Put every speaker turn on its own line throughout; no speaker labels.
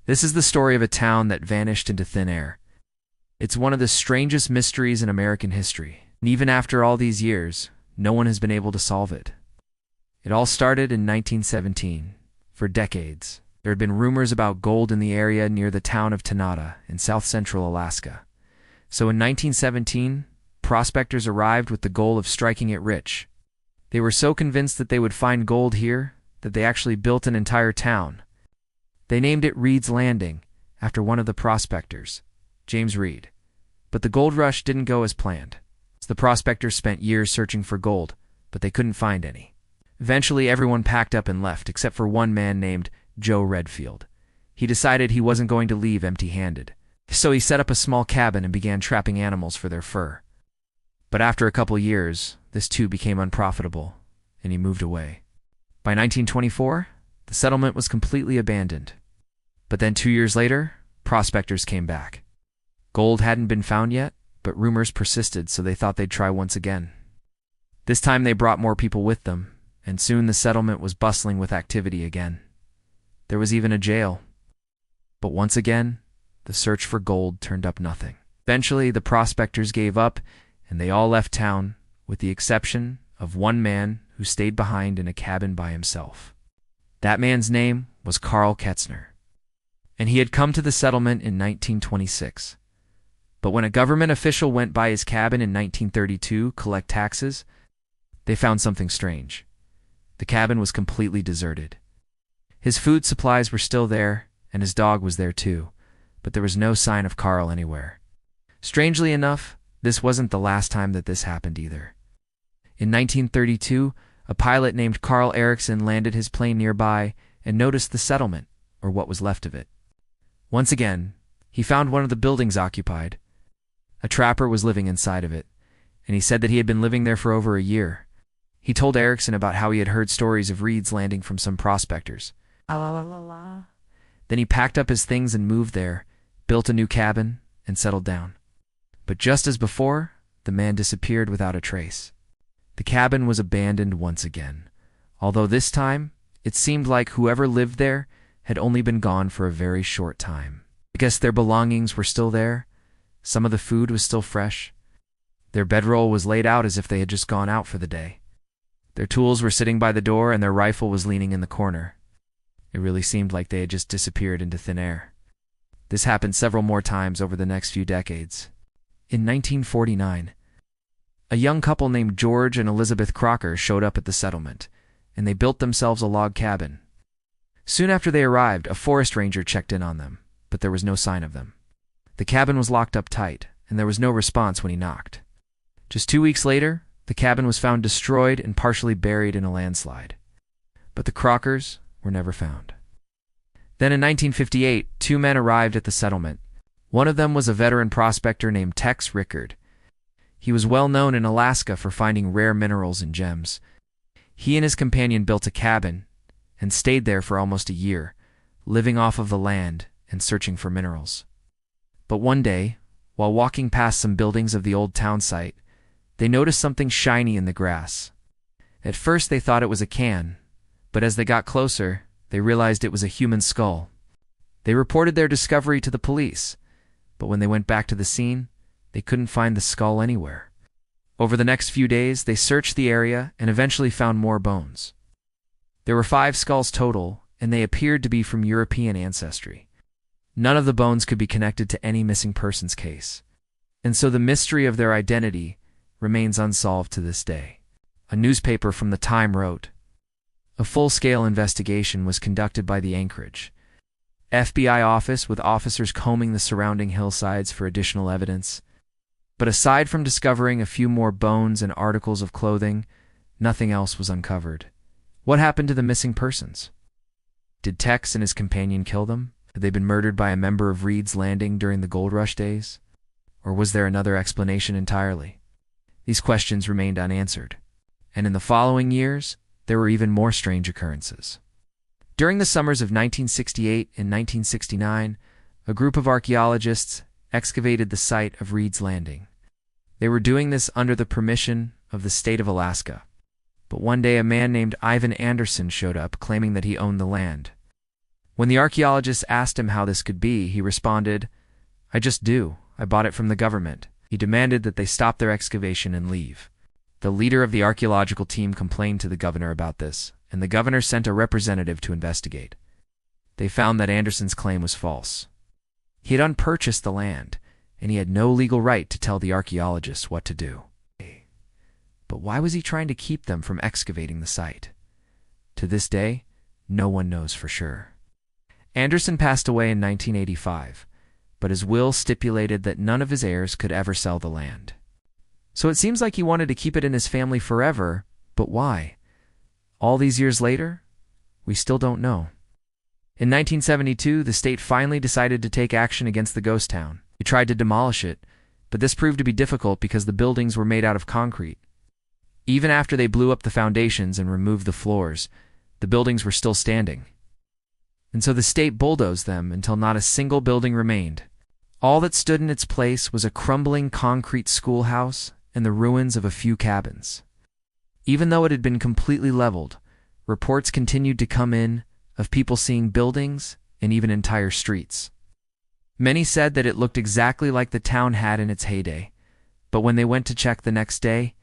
This is the story of a town that vanished into thin air. It's one of the strangest mysteries in American history, and even after all these years, no one has been able to solve it. It all started in 1917. For decades, there had been rumors about gold in the area near the town of Tanada in south-central Alaska. So in 1917, prospectors arrived with the goal of striking it rich. They were so convinced that they would find gold here that they actually built an entire town. They named it Reed's Landing, after one of the prospectors, James Reed. But the gold rush didn't go as planned. The prospectors spent years searching for gold, but they couldn't find any. Eventually, everyone packed up and left, except for one man named Joe Redfield. He decided he wasn't going to leave empty-handed. So he set up a small cabin and began trapping animals for their fur. But after a couple years, this too became unprofitable, and he moved away. By 1924, the settlement was completely abandoned. But then 2 years later, prospectors came back. Gold hadn't been found yet, but rumors persisted, so they thought they'd try once again. This time they brought more people with them, and soon the settlement was bustling with activity again. There was even a jail. But once again, the search for gold turned up nothing. Eventually, the prospectors gave up, and they all left town, with the exception of one man who stayed behind in a cabin by himself. That man's name was Carl Ketzner, and he had come to the settlement in 1926. But when a government official went by his cabin in 1932 to collect taxes, they found something strange. The cabin was completely deserted. His food supplies were still there, and his dog was there too, but there was no sign of Carl anywhere. Strangely enough, this wasn't the last time that this happened either. In 1932, a pilot named Carl Erickson landed his plane nearby and noticed the settlement, or what was left of it. Once again, he found one of the buildings occupied. A trapper was living inside of it, and he said that he had been living there for over a year. He told Erickson about how he had heard stories of Reed's Landing from some prospectors. Then he packed up his things and moved there, built a new cabin, and settled down. But just as before, the man disappeared without a trace. The cabin was abandoned once again, although this time it seemed like whoever lived there had only been gone for a very short time. I guess their belongings were still there, some of the food was still fresh. Their bedroll was laid out as if they had just gone out for the day. Their tools were sitting by the door and their rifle was leaning in the corner. It really seemed like they had just disappeared into thin air. This happened several more times over the next few decades. In 1949, a young couple named George and Elizabeth Crocker showed up at the settlement, and they built themselves a log cabin. Soon after they arrived, a forest ranger checked in on them, but there was no sign of them. The cabin was locked up tight, and there was no response when he knocked. Just 2 weeks later, the cabin was found destroyed and partially buried in a landslide. But the Crockers were never found. Then in 1958, 2 men arrived at the settlement. One of them was a veteran prospector named Tex Rickard. He was well known in Alaska for finding rare minerals and gems. He and his companion built a cabin and stayed there for almost a year, living off of the land and searching for minerals. But one day, while walking past some buildings of the old town site, they noticed something shiny in the grass. At first they thought it was a can, but as they got closer, they realized it was a human skull. They reported their discovery to the police, but when they went back to the scene, they couldn't find the skull anywhere. Over the next few days, they searched the area and eventually found more bones. There were 5 skulls total, and they appeared to be from European ancestry. None of the bones could be connected to any missing persons case, and so the mystery of their identity remains unsolved to this day. A newspaper from the time wrote, "A full-scale investigation was conducted by the Anchorage FBI office with officers combing the surrounding hillsides for additional evidence. But aside from discovering a few more bones and articles of clothing, nothing else was uncovered. What happened to the missing persons? Did Tex and his companion kill them? Had they been murdered by a member of Reed's Landing during the gold rush days? Or was there another explanation entirely? These questions remained unanswered, and in the following years, there were even more strange occurrences. During the summers of 1968 and 1969, a group of archaeologists excavated the site of Reed's Landing. They were doing this under the permission of the state of Alaska. But one day a man named Ivan Anderson showed up claiming that he owned the land. When the archaeologists asked him how this could be, he responded, "I just do. I bought it from the government." He demanded that they stop their excavation and leave. The leader of the archaeological team complained to the governor about this, and the governor sent a representative to investigate. They found that Anderson's claim was false. He had unpurchased the land, and he had no legal right to tell the archaeologists what to do. But why was he trying to keep them from excavating the site? To this day, no one knows for sure. Anderson passed away in 1985, but his will stipulated that none of his heirs could ever sell the land. So it seems like he wanted to keep it in his family forever, but why? All these years later, we still don't know. In 1972, the state finally decided to take action against the ghost town. They tried to demolish it, but this proved to be difficult because the buildings were made out of concrete. Even after they blew up the foundations and removed the floors, the buildings were still standing. And so the state bulldozed them until not a single building remained. All that stood in its place was a crumbling concrete schoolhouse and the ruins of a few cabins. Even though it had been completely leveled, reports continued to come in of people seeing buildings and even entire streets. Many said that it looked exactly like the town had in its heyday, but when they went to check the next day,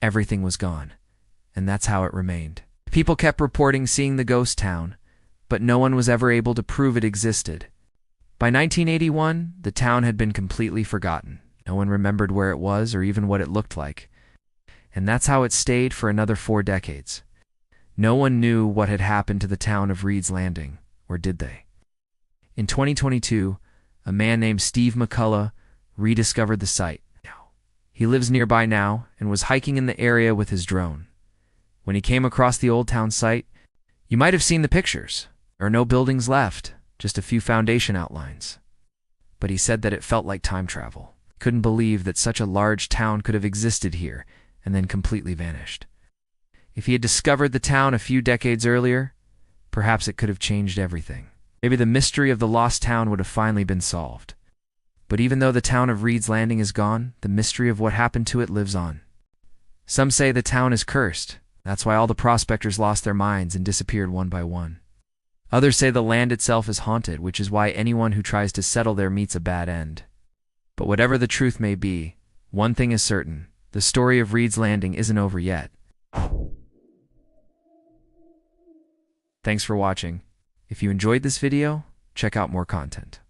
everything was gone, and that's how it remained. People kept reporting seeing the ghost town, but no one was ever able to prove it existed. By 1981, the town had been completely forgotten. No one remembered where it was or even what it looked like. And that's how it stayed for another 4 decades. No one knew what had happened to the town of Reed's Landing, or did they? In 2022, a man named Steve McCullough rediscovered the site. He lives nearby now and was hiking in the area with his drone. When he came across the old town site, you might have seen the pictures. There are no buildings left, just a few foundation outlines. But he said that it felt like time travel. He couldn't believe that such a large town could have existed here and then completely vanished. If he had discovered the town a few decades earlier, perhaps it could have changed everything. Maybe the mystery of the lost town would have finally been solved. But even though the town of Reed's Landing is gone, the mystery of what happened to it lives on. Some say the town is cursed. That's why all the prospectors lost their minds and disappeared one by one. Others say the land itself is haunted, which is why anyone who tries to settle there meets a bad end. But whatever the truth may be, one thing is certain: the story of Reed's Landing isn't over yet. Thanks for watching. If you enjoyed this video, check out more content.